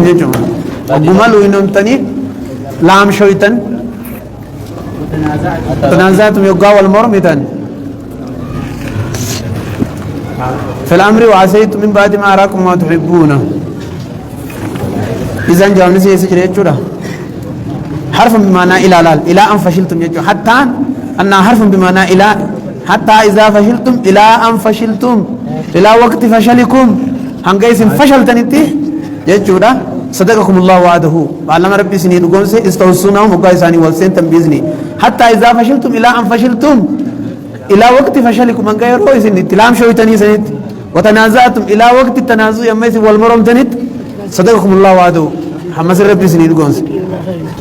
jechuudha. Ogguma lu'inoomtanii laam shoytan تنازعتم يقاو المرمتان في الأمر وعسيتم من بعد ما أراكم ما تحبون إذن جاء سيسجل يجودا حرف بمعنى إلى أن فشلتم يجو حتى أن حرف بمعنى إلى حتى إذا فشلتم إلى أن فشلتم إلى وقت فشلكم هنجيس فشلتن يجودا صدقكم الله وعده وعلم ربي سنين قومس استوصونهم وقايساني والسنتم بإذني حتى إذا فشلتم إلى أن فشلتم إلى وقت فشلكم من غير رؤيس تلام شويتني سنت وتنازعتم إلى وقت التنازع يميس والمرم تنت صدقكم الله وعده حمس ربي سنين قومس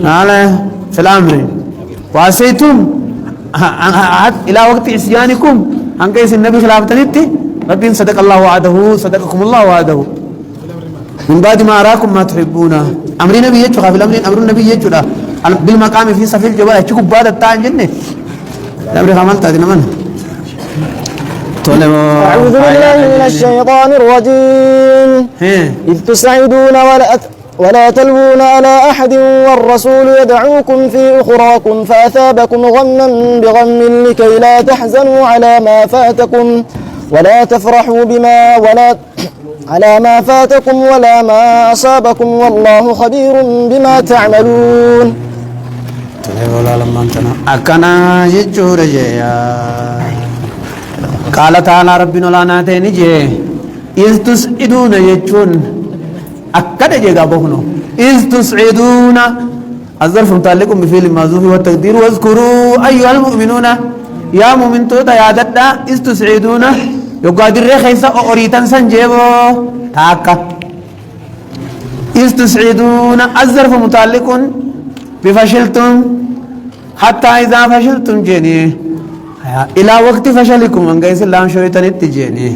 على في الأمر وعسيتم إلى وقت عصيانكم هنقيس النبي خلاف تنت ربي صدق الله وعده صدقكم الله وعده من بعد ما أراكم ما تحبون أمر النبي يجوا في الأمر أمر النبي يجوا بالمقام في صف الجبال تشوف بعد التاج جنة الأمر خامل تادي نمان أعوذ بالله من الشيطان الرجيم إذ تسعدون ولا تلوون على أحد والرسول يدعوكم في أخراكم فأثابكم غما بغم لكي لا تحزنوا على ما فاتكم ولا تفرحوا بما على ما فاتكم ولا ما أصابكم والله خبير بما تعملون أكنا يجور جيا قال تعالى ربنا لا ناتين جي إذ تسعدون يجون أكنا جيغا بخنو إذ تسعدون الظرف متعلق بفعل المحذوف والتقدير واذكروا أيها المؤمنون يا مؤمن توتا يا ددا إذ تسعدون يقادر خيسا أوريتان سنجيبو تاكا إذ تسعدون الظرف متعلق بفشلتم حتى إذا فشلتم جيني إلى وقت فشلكم من قيس الله شويتان اتجيني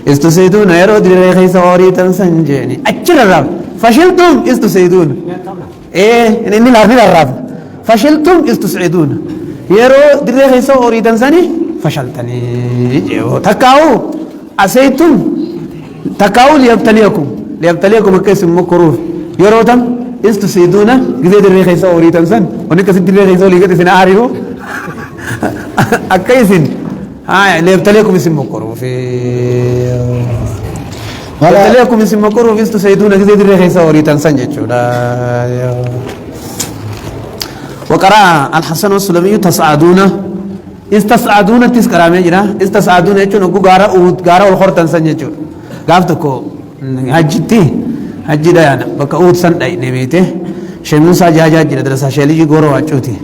إذ تسعدون يرو در خيسا أوريتان سنجيني أجل الرب فشلتم إذ تسعدون إيه إني لا الرب فشلتم إذ تسعدون يرو در خيسا أوريتان سني فشلتني تكاو أسيتم تكاو ليبتليكم كيس مكروه يروتم استسيدون جزيد الريخ يسوي تنسن ونك سيد الريخ يسوي لقيت سنا عارفه أكيسين هاي ليبتليكم اسم مكروه في ليبتليكم اسم مكروه استسيدون جزيد الريخ يسوي تنسن جتشولا وقرأ الحسن والسلمي تصعدون استصعدون تذكر ميجرا استصعدون يجون أقو غارا والخورتان سنجون قافتكو حجتي حج دايانا بكا أود سن داي نميته شموسا جاجا جرا درسا شيلي غورو واچوتي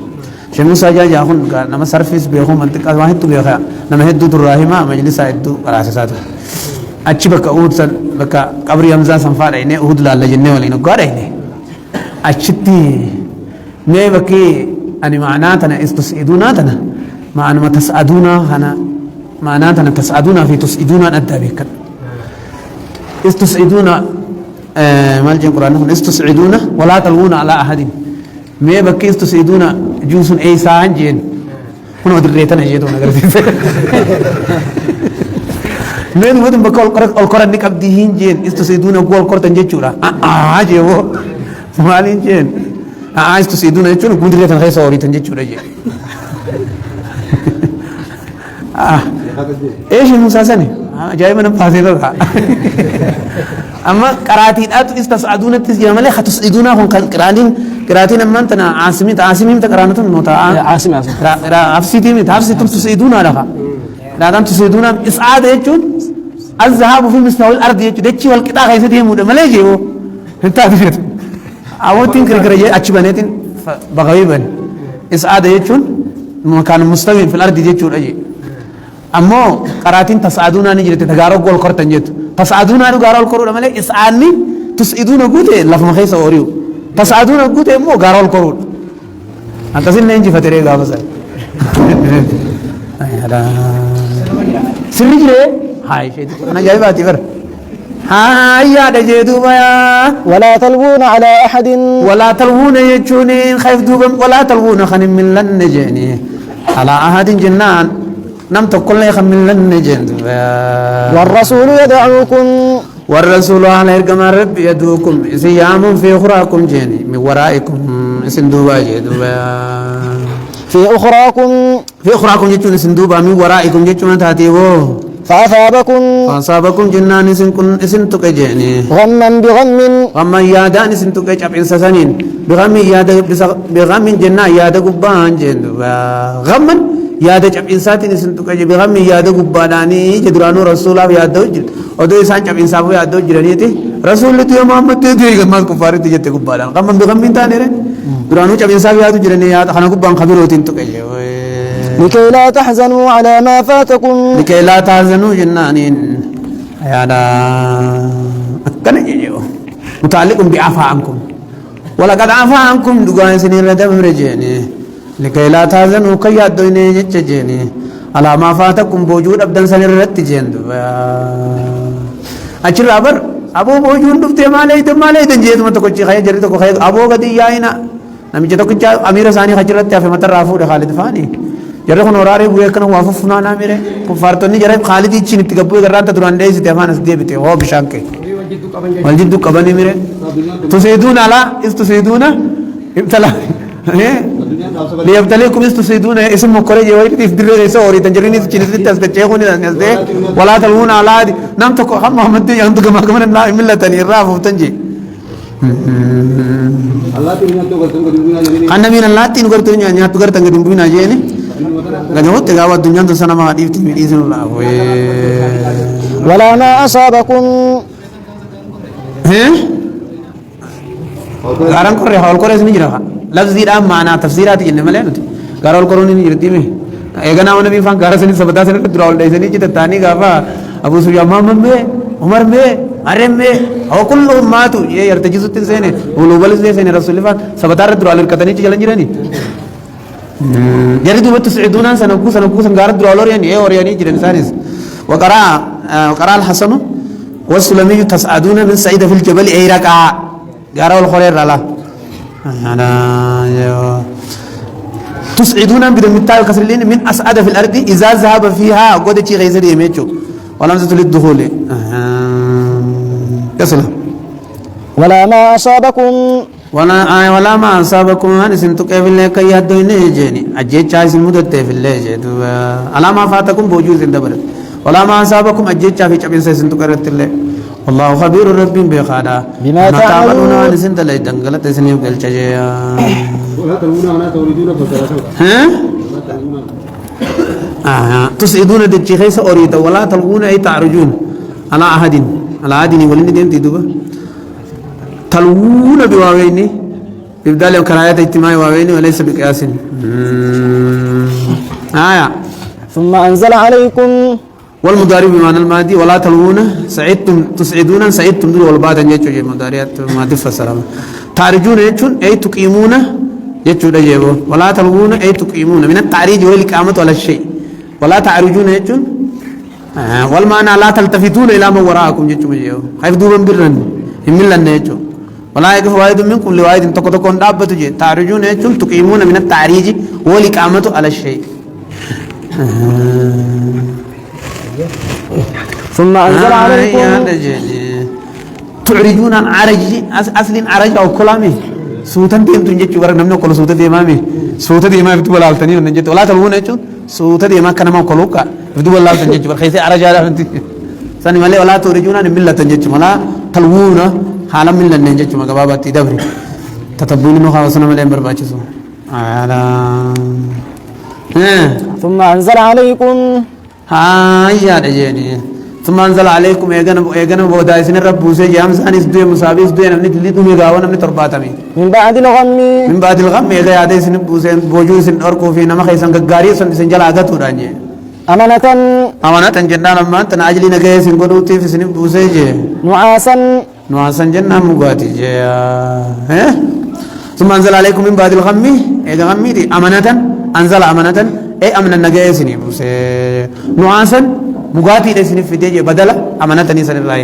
شموسا جاجا هون نما سرفيس بيخو منطقه واحد تو بيخا نما هدو الرحيمه مجلس هدو راسسات اچي بكا أود سن بكا قبر يمزا سنفا داي نه أود لالا جنة ولي نو غاري نه اچتي مي بكي اني معناتنا استسعدوناتنا معنى ما تسعدون هنا معناتنا تسعدون في تسعدون الدابك استسعدون مال جن القرآن استسعدون ولا تلوون على أحد ما بكي استسعدون جوس أي سان جين هنا دريتنا جيتون أقرب من هذا بقول القرآن نكبديهين جين استسعدون قول القرآن جيتشورا جيبو مالين جين استسعدون جيتشورا كون دريتنا خير سوري تنجيتشورا جين ايش المساسني جاي من فاسيدو اما قراتين ات استصعدون تسجل ملي ختصعدون هم قراتين اما انت عاصمين تقرانت نوتا عاصم افسيتي تفسيتم تسعدون على لا دام تسعدون اسعاد يجون الذهاب في مستوى الارض يجون دچي والقطا خيسدي مود ملي جيو انت تفيت اوتين كركرجي اچبنيتين بغيبن اسعاد يجون مكان مستوي في الارض يجون اجي أمو قراتين تسعدون نجري تجارو قول كرتن جت تسعدون أنا قارول كرو لما لي إسعاني تسعدون قوته لفظ مخيس أوريو تسعدون قوته مو قارول كرو أنت سين نيجي فترة قابس هذا سريجه هاي شيء أنا جاي باتي بر هاي يا دجيدو بيا ولا تلوون على أحد ولا تلوون يجوني خايف دوبم ولا تلوون خن من لن نجني على أحد جنان نم تقول لي خم من لن نجن والرسول يدعوكم والرسول على إرجما رب يدوكم سيام في أخراكم جاني من ورائكم سندوبا جدوبا في أخراكم جتون سندوبا من ورائكم جتون تاتيبو فأصابكم جنان اسن تكجاني غما غما يادان اسن تكج أب إنسانين بغم جنان يادا قبان جندوبا غما yaada cabbinsaatiin isin tuqaje biqammi yaada gubbaadhaanii jeduraanuu rasuulaaf yaada hojjetu odoo isaan cabbiinsaaf yaada hojjetaniiti rasuullitu yoo Muhammad teetu eegammaas kuffaaritti jette gubbaadhaan qamman biqammi hin taane duraanuu cabbiinsaaf yaadu jiranii yaada kana gubbaan kabirootiin tuqaje لكي لا تحزنوا على ما فاتكم لكي لا تحزنوا جنانين يادا أكن جيو متعلق بعفا عنكم ولقد عفا عنكم دقائن سنين ردم رجيني لكي لا تحزنوا كي يدويني جتجيني على ما فاتكم بوجود أبدان سنرت جيندو أجل أبر أبو بوجود دفتي ما ليتن جيد ما تكوشي خير جري تكو خير أبو قد ياينا نمي جتو كنجا أمير ثاني خجرت في متر رافو خالد فاني جري خن وراري بويكنا واففنا ناميره كفارتوني جري خالد يجي نتقبل قرات تدران دايس تفان أسدي بتي هو بشانك والجد كبني ميره تسيدون على استسيدون ابتلا ليبتليكم استسيدون اسم مكوري جوي تفدر ليس اوري تنجريني تشيني تستچيخون نزده ولا تلون على نام تكو هم محمد يان تكما كمان لا ملتني راف تنجي الله تينا تو غرتن غدبينا جيني ان من الله تين غرتن نيا تو غرتن غدبينا جيني غنو تغاوا دنيا تو سنا ما ديفتي باذن الله ولا ما اصابكم غارن كوري حول كوري سني جرا لفظ دي معنا تفسيرات جن ملينت غارول كوروني يرتي مي ايغنا ونبي فان غارسني سبدا سن دراول ديسني جت تاني غافا ابو سفيان محمد مي عمر مي ارم مي او كلهم ماتوا ये يرتجزوا تنسين ولوبل سين رسول الله سبدا دراول كتني جلن جراني جري دوبت تسعدون سنكو سنغار دراول يعني ايه اور يعني جرن سانس وقرا الحسن والسلمي تسعدون من سعيد في الجبل ايرقا غارول خير لا أنا تسعدون بدم التاء كسرين من أسعد في الأرض إذا ذهب فيها قد شيء غير يميتشو ولم تطل الدخول كسلا ولا ما أصابكم ولا ما أصابكم أنا سنتك في الله كي يدين جاني أجيت شاي سمودة في الله جد على ما فاتكم بوجود الدبر ولا ما أصابكم أجيت شاي في شبين سنتك رت الله والله خبير رب بخدا بما تعملون نسنت لا دنگلت سنيو گل چجيا ولا تلونا انا تريدون فسرته تسعدون دچخيس اوريد ولا تلوون اي تعرجون على احد على عادين ولن دين تدوب تلوون بواويني ابدال كرايات اجتماعي واويني وليس بقياس ثم انزل عليكم والمضارع بمعنى الماضي ولا تلوون سعدتم تسعدون سعدتم دول والبعد ان يجوا المضارعات ما تفسر تعرجون يجون اي تقيمون يجوا يجيبو ولا تلوون اي تقيمون من التعريج والاقامه على الشيء ولا تعرجون يجون والمعنى لا تلتفتون الى ما وراءكم يجوا يجيبو خايف دوبن برن يملن يجوا ولا يقف واحد منكم لواحد تكون دابته تعرجون يجون تقيمون من التعريج والاقامه على الشيء ثم أنزل عليكم تعرجون عن عرج أصل عرج أو كلامي سوتن ديم تنجت ورا نمنا كل سوتة ديمامي سوتة ديما في تبلا التاني ونجت ولا تلوون يجون سوتة ديما كنا ما كلوكا في تبلا التاني ور خيسي عرج على أنت سني مالي ولا تعرجون عن ملة تنجت ولا تلوون حالا ملة نجت ما كبابة تدبري تتبون ما خاصنا مالي برباچسو على ثم أنزل عليكم يا رجالي ثم أنزل عليكم إيجانا بودا إسن الرب بوسي جام سان إسدوي مسابي إسدوي نمني تلي تومي غاوا نمني ترباتامي من بعد الغم إيجا يادي إسن بوسي بوجو إسن أركو في نما خيسان غاري إسن جل آغا تورانجي أمانة جنان أمان تناجلي نغي إسن قدو تيف إسن بوسي جي نعاسا جنان مغاتي جي ثم أنزل عليكم من بعد الغم إيجا غمي دي أمانة أنزل أمانة أي أمن النجاة إسن بوسي نعاسا مغاتي إسن في دي بدل أمانة إسن الله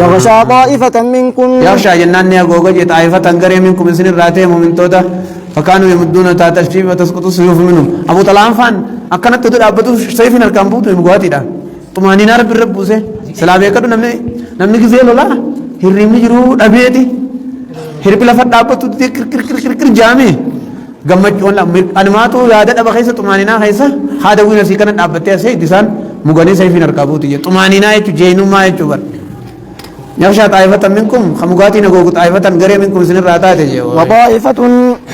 يغشى طائفة منكم يغشى جنان نيغوغا جي طائفة غري منكم إسن الراتي مؤمن تودا فكانوا يمدون تحت الشيب وتسقط السيوف منهم أبو طلعان فان أكنت تدر أبدو سيفنا الكامبوت مغاتي دا طمانينا رب الرب بوسي سلابي كدو نمني namni gisee lolaa hirribni jiru dhabeeti hirbi lafa dhaabbatu kir jaame gammachuun animaatu yaada dhaba keessa xumaaninaa keessa haada wiina sii kana dhaabbattee asee isaan muganii sayfiin harkaa buuti jedhu xumaaninaa jechuun jeenummaa jechuu bar يخشى طائفة منكم خمقاتين قوق طائفة قرية منكم سن الراتات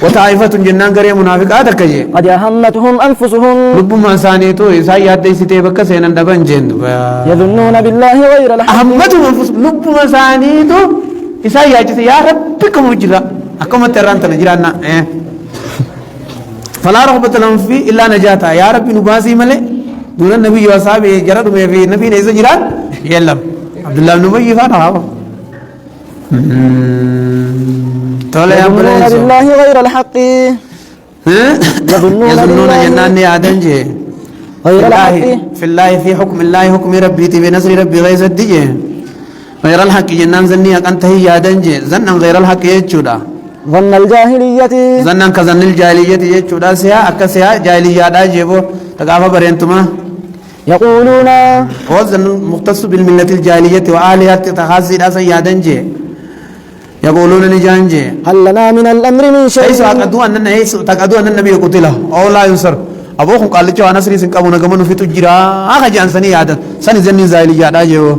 وطائفة جنان قرية منافقات كجي قد أهمتهم أنفسهم ربما ثانيتو إسايات دي ستي بك سينا دبن جند يظنون بالله غير الحق أهمتهم أنفسهم ربما ثانيتو إسايات يا ربكم وجرا أكم تران تنجرانا فلا رغبة لهم في إلا نجاتا يا ربي نباسي ملي دون النبي وصحابه جرد في نبي نيزا جران يلم عبد الله بن أبي فانا يظنون بالله غير الحق يظنون جنان عدنجي غير الحق في الله في حكم الله حكم ربي تبي نصر ربي غير الدجي غير الحق جنان زني أنت هي عدنجي زنا غير الحق يجودا ظن الجاهلية زنا كظن الجاهلية يجودا سيا أكسيا جاهلية دا جيبو تقافا برينتما يقولون وزن مختص بالملة الجاهلية وآلهة تخاصي دا سيادنجي يقولون نجانجي هل لنا من الأمر من شيء حيث تقدوا أن النبي قتله أو لا ينصر أبوكم قال لك أنا سري سنكابونا كمانو في تجرا آخا جان سني عادة سني زني زايلية دا جيبو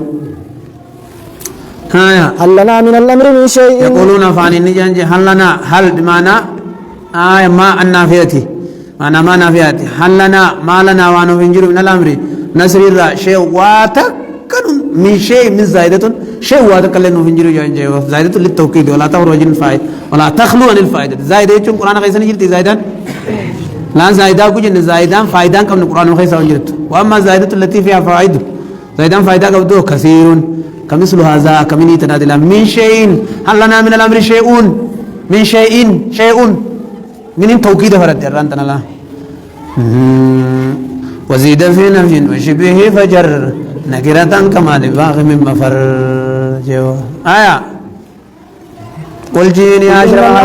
هل لنا من الأمر من شيء يقولون فاني نجانجي هل لنا هل بمعنى ما النافيتي أنا ما نافياتي هل لنا ما لنا وانو فنجر من الأمر نسر الرا شيء واتكن من شيء من زائدة شيء واتكن لنو فنجر جانجي زائدة للتوكيد ولا تخرج الفائد ولا تخلو عن الفائدة زائدة يجون قرآن خيسان جلتي زائدة لا زائدة كوجن زائدة فائدة كم القرآن خيسان جلت وأما زائدة التي فيها فوائد زائدة فائدة كبدو كثير كمثل هذا كمني تنادل من شيء هل لنا من الأمر شيء من شيء من توكيد فرد الرانتنا لا وزيد في نفي وشبه فجر نكرة كما لباغ من مفر جو قل جيني أشرف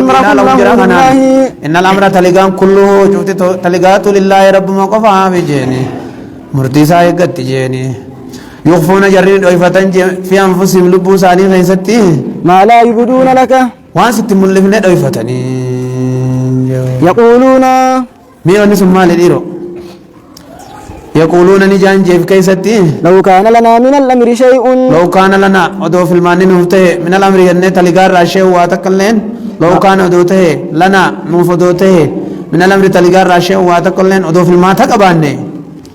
إن الأمر تلقان كله شفت تلقات لله رب موقفها بجيني مرتي سايقت جيني يخفون جرين ويفتن في أنفسهم لبو سالي غيستي ما لا يبدون لك وانست ملفن ويفتني يقولون مين نسمع لديرو يقولون نجان جيف كيستي لو كان لنا من الأمر شيء لو كان لنا ودو في المانين نفته من الأمر ينه تلقار راشي واتقلين لو كان ودوته لنا نفدوته من الأمر تلقار راشي واتقلين ودو في الماء تقبانه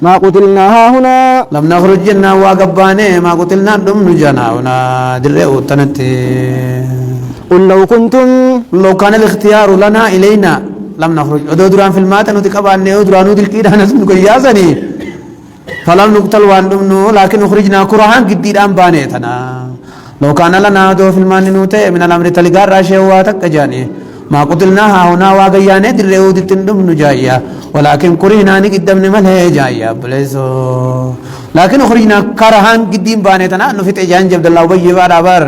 ما قتلنا هنا لم نخرج جنا واقبانه ما قتلنا دم نجنا هنا درئو تنتي قل لو كان الاختيار لنا إلينا لم نخرج ودو دران في الماء تنتقبانه ودرانو دلكيدا نسمك ياسني فلم نقتل واندمنو لكن أخرجنا كرهان قديدان بانيتنا لو كان لنا دو في المال نوتي من الأمر تلقار راشي واتك جاني ما قتلناها هنا واقياني دريو دي تندم نجايا ولكن كرهنا نقدم نمله جايا بليسو لكن أخرجنا كرهان قديم بانيتنا نفت اجان جبد الله وبي بار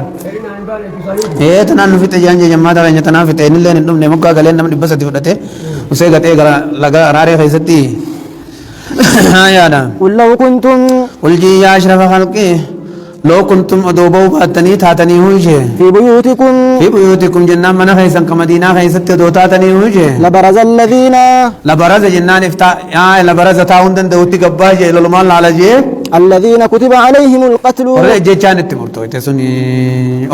ايه تنا نفت اجان جماعة غنية تنا فت اين اللي ندم نمكا قلين نمد بس تفدته وسي قطعي لغا راري خيستي قل لو كنتم قل جي يا أشرف خلقي لو كنتم أدوبوا باتني تاتني هوجه في بيوتكم جنان من خيسا كمدينة خيسا تاتني هوجه لبرز جنان افتاء لبرز تاوندن دوتي قباجه للمال على جي الذين كتب عليهم القتل ورجي كانت تمرتو تسوني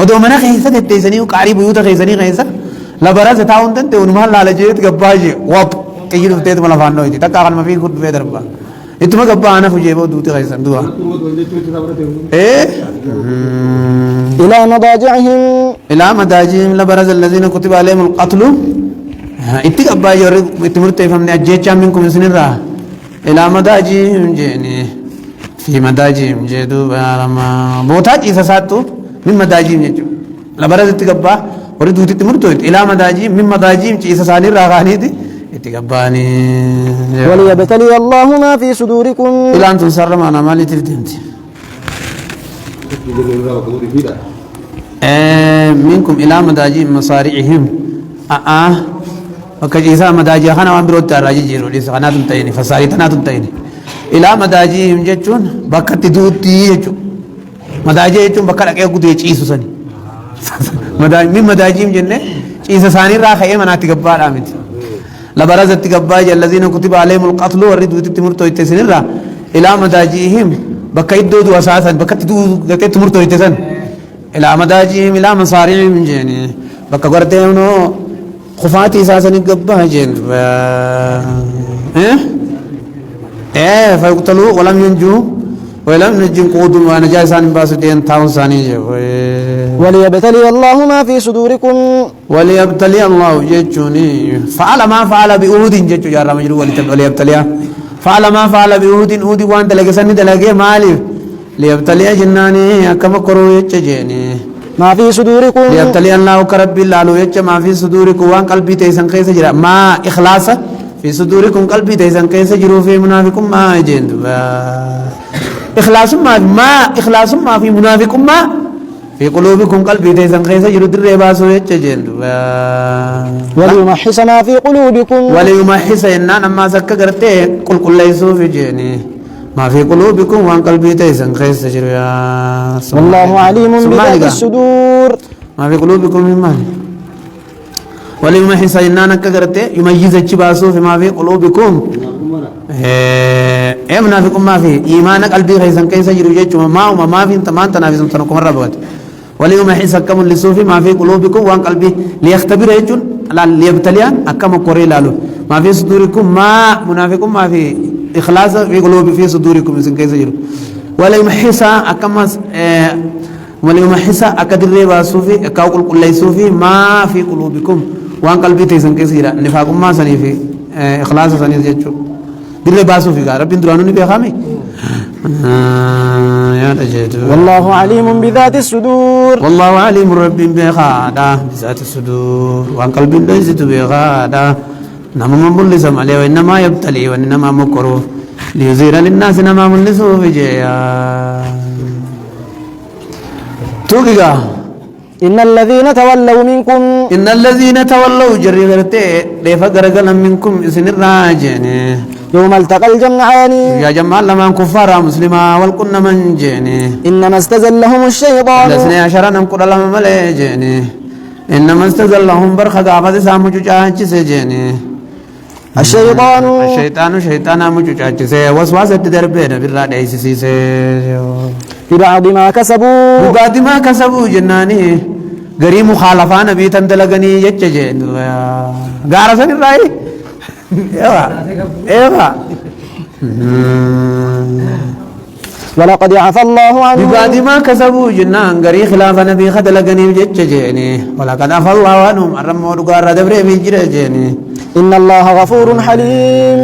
أدو من خيسا تتسني وقاري بيوت خيساني خيسا لبرز تاوندن تونمال على جي قباجه واب كيجي فتيت ملا فانو يتي تكاغن ما في خود في دربا إتما قبا أنا فجيبه دوتي خيسان دوا إيه إلى مضاجعهم لبرز الذين كتب عليهم القتل إتي قبا يوري إتمرت فهمني أجيتشا منكم سنرا إلى مضاجعهم جيني في مضاجعهم جيدو بارما بوتاج إذا ساتو من مضاجعهم جيجو لبرز إتي قبا وري دوتي إتمرتو إلى مضاجعهم من مضاجعهم إذا ساني راغاني دي اتقباني وليبتلي الله ما في صدوركم إلى أن تنصر معنا ما لي تفتنتي منكم إلى مداجي مصارعهم وكجيسا مداجي خانا وان بروت راجي جيرو ليس خانا تنتيني فصاري تنا تنتيني إلى مداجيهم جتون بكت دوتي يجو مداجي يتم بكرة كي يقول يجيسو سني من مداجيم جنة عيسى ثاني راح خيمة ناتجبار آمد لبرز التجبار الذين كتب عليهم القتل ورد وتتمرتوا يتسنين را إلى مداجيهم بكيدو دو أساسا بكتدو تتمرتوا يتسن إلى مداجيهم إلى مصاريهم جنة بكقرتهم خفاتي أساسا يجبار جن فيقتلوا ولم ينجوا ولم نجم قود ونجا سان باسدين تاون ساني وليبتلي الله ما في صدوركم وليبتلي الله جيتوني فعل ما فعل بأهود جيتو يا رب مجرو وليبتلي فعل ما فعل بأهود أهود وان دلقي سن دلقي مالي ليبتلي جناني كما كرو يتجيني ما في صدوركم ليبتلي الله كرب الله يتج ما في صدوركم وان قلبي تيسن كيس جرا ما إخلاص في صدوركم قلبي تيسن كيس جرو في منافقكم ما جند إخلاص ما في منافقكم ما في قلوبكم قلبي تيسن خيسا جرو در باسو يتجين وليمحص ما في قلوبكم وليمحص إننا ما سكا قرتي قل ليسو في جيني ما في قلوبكم وان قلبي تيسن خيسا جرو يا والله عليم بذات الصدور ما في قلوبكم من مال وليمحص إننا كقرتي يميز الجباسو في ما في قلوبكم منافق ما في إيمانك قلبي خيسن كيس يجري جيتشو ما في تمان تنافسون تنكم الربوات وليوم حيس كم للسوفي ما في قلوبكم وان قلبي ليختبر يجون لا ليبتليان أكم كوري لالو ما في صدوركم ما منافقكم ما في إخلاص في قلوب في صدوركم إذن كيس يجري وليوم حيس أكم وليوم حيس أكدر ريبا صوفي أكاوكل كل صوفي ما في قلوبكم وان قلبي تيسن كيس يجري نفاقكم ما سني في إخلاص سني جيتشو دل باسو في رب درانوني بيخامي يا رجيت والله عليم بذات الصدور والله عليم رب بخادا بذات الصدور وان قلب ليس بخادا نما من لسم عليه وانما يبتلي وانما مكروه ليزير للناس نما من لسو في جيا توقيقا إن الذين تولوا منكم إن الذين تولوا جري غرتي ليفا غرغل منكم اسن الراجين يوم التقى الجمعان يا جماعة لما كفار مسلما والكن من جيني إنما استزلهم الشيطان لسني عشرة نمكر لهم مليجيني إنما استزلهم برخة عبد سامو جاج سجيني الشيطان مجاج سي وسواسة دربين بالله ديسي سي ببعض ما كسبوا جناني غري مخالفة نبي تندلغني يججين غارسن الرأي ايوه ولقد عفى الله عنه ببعد ما كسبوا جنان غري خلاف نبي خدلغني يججين ولقد عفى الله عنهم الرمو دغار دبري بيجرجين إن الله غفور حليم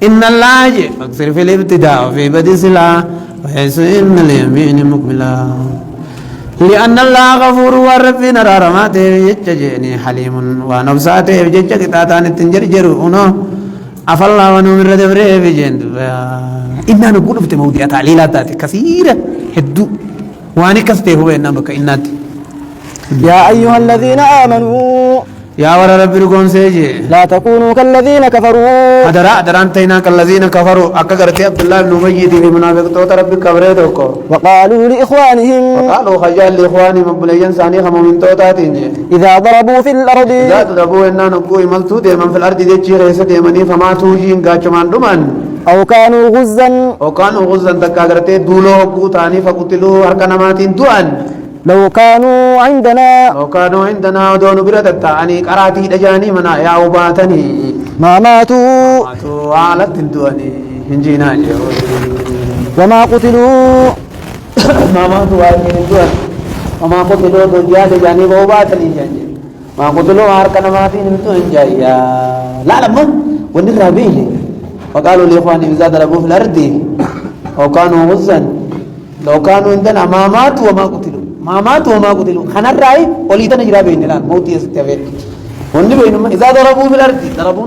إن الله أكثر في الابتداء وفي بدء السلام وحيث إن اليمين مكملا لأن الله غفور وربنا رارماته يججيني حليم ونفساته يججك تاتان التنجرجر ونو عفى الله ونمر دبره بجند إننا نقول في مواضيع تعليلات كثيرة هدو واني كسته هو إنما كإنات يا أيها الذين آمنوا يا ورا ربي ركون سيجي لا تكونوا كالذين كفروا أدران تينا كالذين كفروا أكثرت عبد الله بن أبي في منافق توت ربي كبريتك وقالوا لإخوانهم وقالوا خجال لإخواني مبليين ساني خمو من توتاتين إذا ضربوا في الأرض إذا ضربوا إننا نقوي ملتو ديما في الأرض دي تشير يسد يمني فما توجين قاچمان دمان أو كانوا غزا تكاغرتي دولو قوتاني فقتلوا هركنماتين دوان لو كانوا عندنا ودون برد يعني قراتي دجاني منا يا وباتني ما ماتوا على تنتوني هنجينا وما قتلوا ما ماتوا على وما قتلوا دجاني دجاني وباتني جاني ما قتلوا هركنا ما في نتون جايا لا لما ونرابيه وقالوا لاخواني اذا ضربوا في الارض او كانوا غزا لو كانوا عندنا ما ماتوا وما قتلوا ما ماتوا وما قتلوا خنا الرأي وليتنا جرا بين الآن موت يستوي وني بينهم إذا ضربوا في الأرض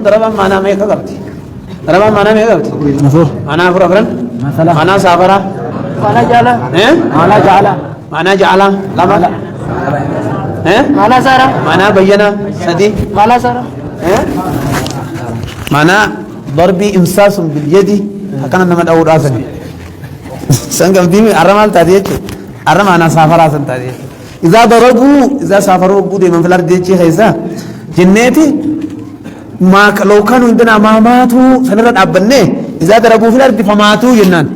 ضربا معنا ما يكذبتي ضربا معنا ما يكذبتي معنا فرفرن معنا سافرة معنا جعل لما معنا سارة معنا بينا سدي معنا سارة معنا ضربي إمساس باليد هكذا نمد أو راسني سنقم ديمي أرمال تاديتي أرمى أنا سافرا سنتادي إذا ضربوا إذا سافروا بودي من في الأرض يجي خيسا جنتي ما لو كانوا عندنا ما ماتوا سنرد أبنه إذا ضربوا في الأرض فماتوا جنان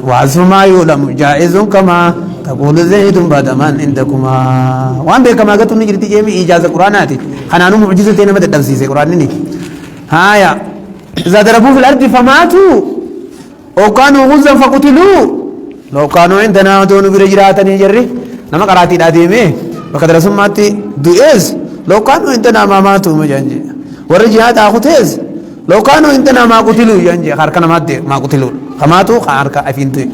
وعزف ما يؤلم جائز كما تقول زيد بعد من عندكما وان بكما قلت نجري تجيبي إجازة قرآناتي خنانو معجزة تينا مدى الدفسيسي قرآنني هايا إذا ضربوا في الأرض فماتوا أو كانوا غزا فقتلوا لو كانوا عندنا دون برجراتني جري نما قراتي داديمه وقد رسماتي دوئز لو كانوا عندنا ما ماتوا مجانجي ورجعات أخوتيز لو كانوا عندنا ما قتلوا ينجي خاركنا ما قتلوا خماتوا خارك أفينتي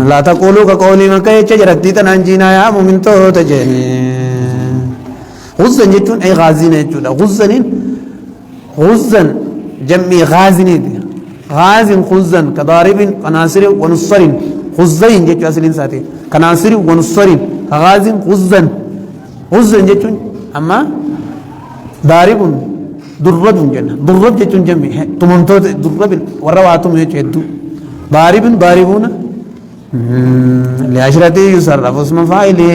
لا تقولوا كقولي من كي تجرتي تنانجينا يا مؤمن تو تجني غزن جتون أي غازين جتون غزن جمي غازين غازن خزن كضارب كناصر ونصر خزين جتو أصلين ساتي كناصر ونصر غازن خزن جتون أما ضارب درب جنة درب جتون جمي تمنتو درب ورواتهم يجدو ضاربون لعشرة يصرف اسم فاعله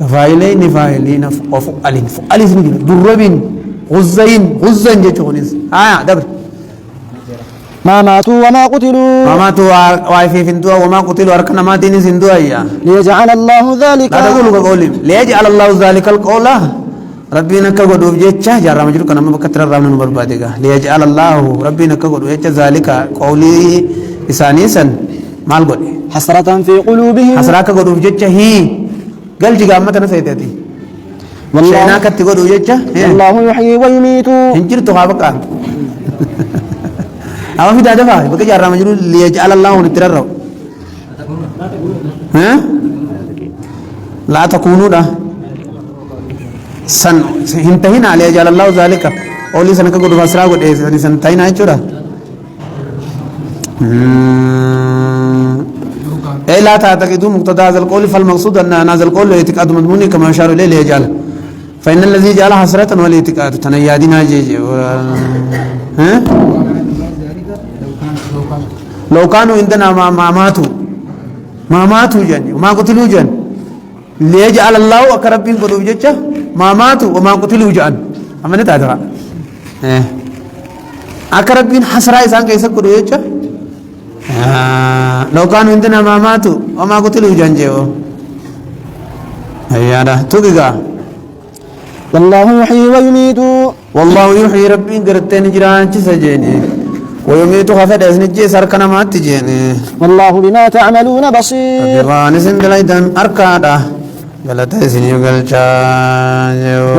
كفاعلين فاعلين وفعلين فعلين درب غزين جتونس دبر ما ماتوا وما قتلوا وايفي فندوا وما قتلوا أركنا ما دين سندوا يا ليجعل الله ذلك لا تقولوا كقولهم ليجعل الله ذلك القول ربنا كقول وجهه جرى مجرد كنا ما بكتر رامنا نمبر بعدها ليجعل الله ربنا كقول وجهه ذلك قولي إسانيسا مال قولي حسرة في قلوبهم حسرة كقول وجهه هي قال جيجا ما تنسيتي والله كتقول وجهه الله يحيي ويميت هنجر تخابك أما في دادفا بقى جرى مجرد ليجعل الله نترروا ها لا تكونوا ده سن هنتهينا عليه جل الله ذلك أولي سنك قد فسرا قد إيه سنتهينا يجورا أي لا تعتقدوا مقتضى هذا القول فالمقصود أن هذا القول اعتقاد مضموني كما أشار إليه ليجعل فإن الذي جعل حسرة والاعتقاد تنيادنا جيجي ها لو كانوا عندنا ما ماتوا جن وما قتلوا جن ليجعل الله أكربين قلوب جتة ما ماتوا وما قتلوا جان أما نتعرف أكربين حسرة إنسان كيسا قلوب جتة لو كانوا عندنا ما ماتوا وما قتلوا جان جيو هيا ده توقيقا والله يحيي ويميت والله يحيي ربي قرتين جران جسجيني ويميت خفد اسنجي سركنا ما تجيني والله بما تعملون بصير ربان سندليدن أركادا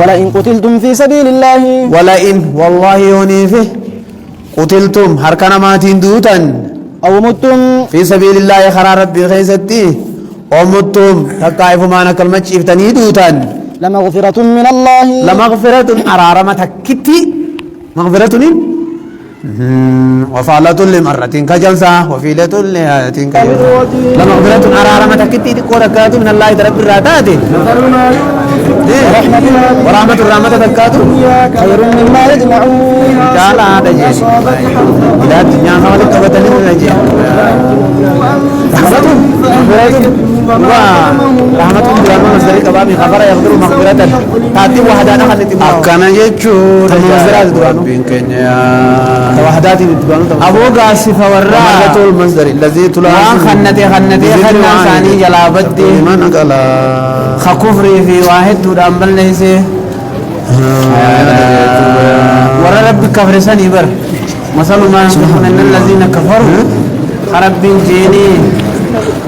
ولئن قتلتم في سبيل الله ولئن والله يونيفه قتلتم هركنا ما تندوتا أو متم في سبيل الله خرار ربي خيستي أو متم تقايف مانا كلمة شفتني دوتا لمغفرة من الله لمغفرة أرارمة كتي مغفرة وفعلة لمرة كجلسة وفيلة لآية كجلسة لمغفرة أرارمة كتي تقول من الله تربي الراتات ورحمة الرحمة تكاتو خير مما يجمعون قال هذا جيد إلى الدنيا خالق قبتني من الجيد رحمة ورحمة بلما مصدري كبابي خبر يغفر مغفرة تاتي وحدانا خلت أكنا يجور المصدرات دوانو وحداتي دوانو أبو قاسف ورّا رحمة المصدر الذي تلازم خنتي خنا ثاني جلابتي من قلا خكفري في واحد دودان بل ليس ورّا رب كفر سني بر مثل ما ينفقون إن الذين كفروا رب جيني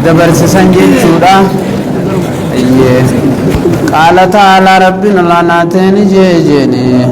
دبر سنجين شودا قال تعالى ربنا لا ناتين جيجيني